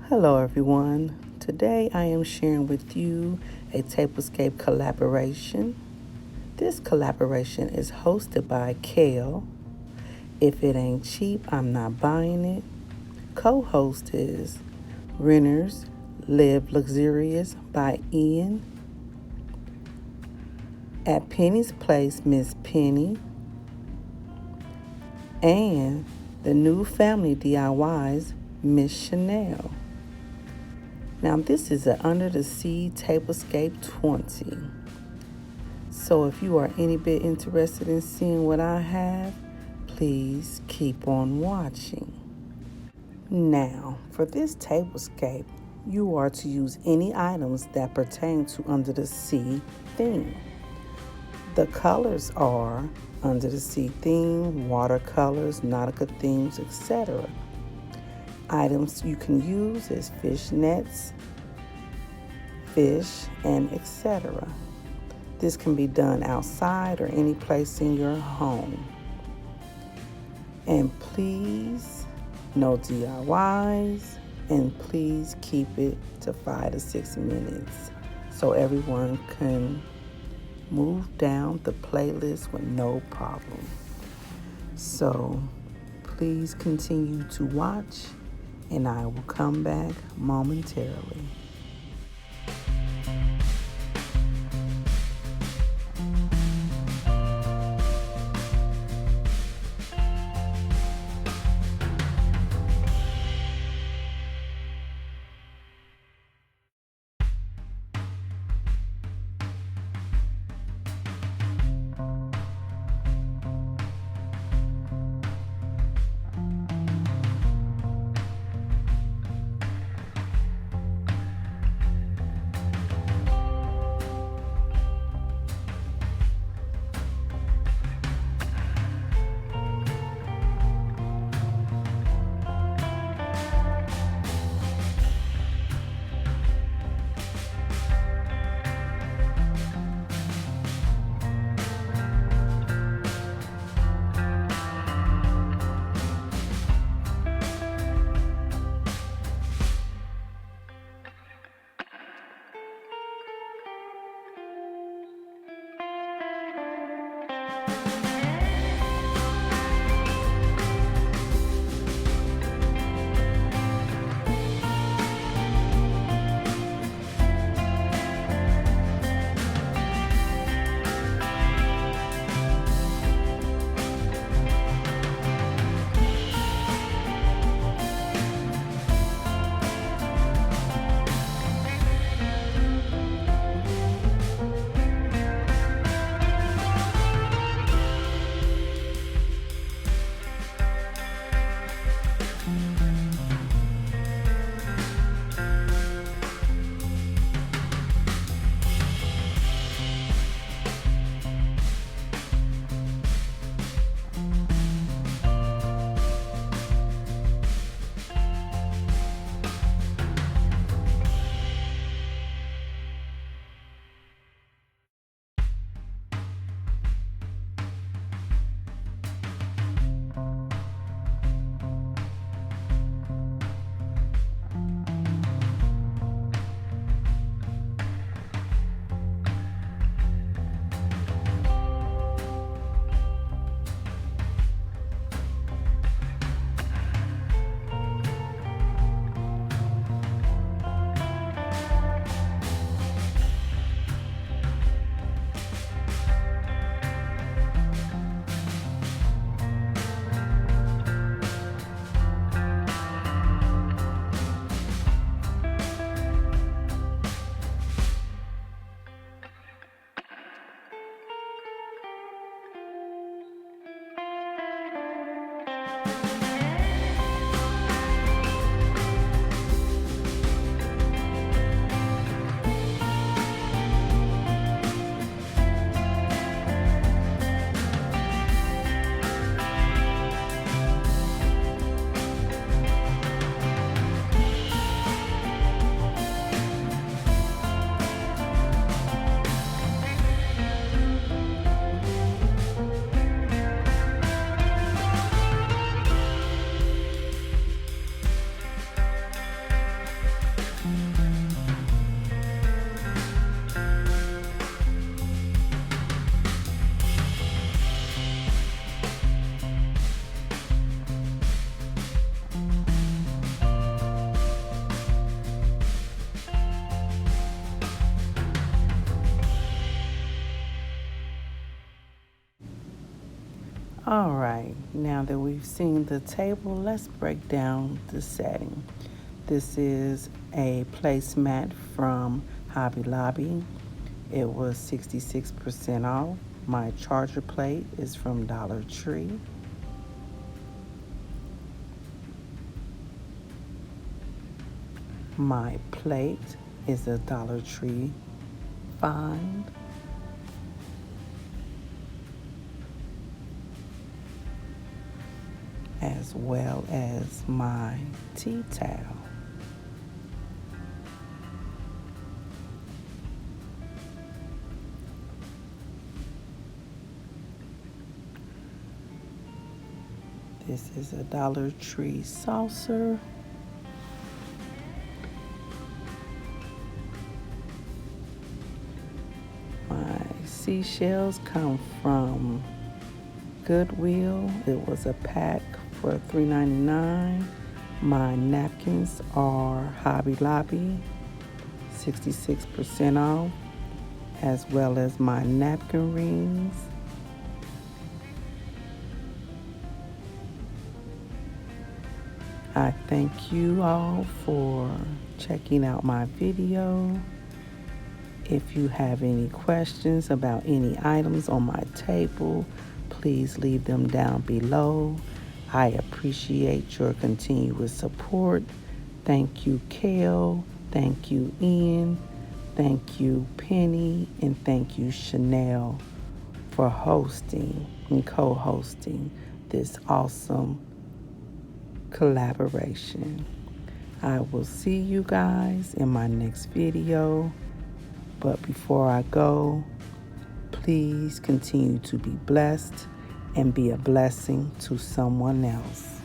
Hello, everyone. Today I am sharing with you a Tablescape collaboration. This collaboration is hosted by Kale. If it ain't cheap, I'm not buying it. Co host is Renters Live Luxurious by Ian. At Penny's Place, Miss Penny. And the new family DIYs, Miss Chanel. Now, this is an Under the Sea Tablescape 20. So, if you are any bit interested in seeing what I have, please keep on watching. Now, for this tablescape, you are to use any items that pertain to Under the Sea theme. The colors are Under the Sea theme, watercolors, nautical themes, etc. Items you can use is fish nets, fish, and etc. This can be done outside or any place in your home. And please, no DIYs, and please keep it to 5 to 6 minutes so everyone can move down the playlist with no problem. So please continue to watch, and I will come back momentarily. All right, now that we've seen the table, let's break down the setting. This is a placemat from Hobby Lobby. It was 66% off. My charger plate is from Dollar Tree. My plate is a Dollar Tree find. As well as my tea towel. This is a Dollar Tree saucer. My seashells come from Goodwill. It was a pack for $3.99. My napkins are Hobby Lobby, 66% off, as well as my napkin rings. I thank you all for checking out my video. If you have any questions about any items on my table, please leave them down below. I appreciate your continuous support. Thank you, Kale. Thank you, Ian. Thank you, Penny. And thank you, Chanel, for hosting and co-hosting this awesome collaboration. I will see you guys in my next video. But before I go, please continue to be blessed and be a blessing to someone else.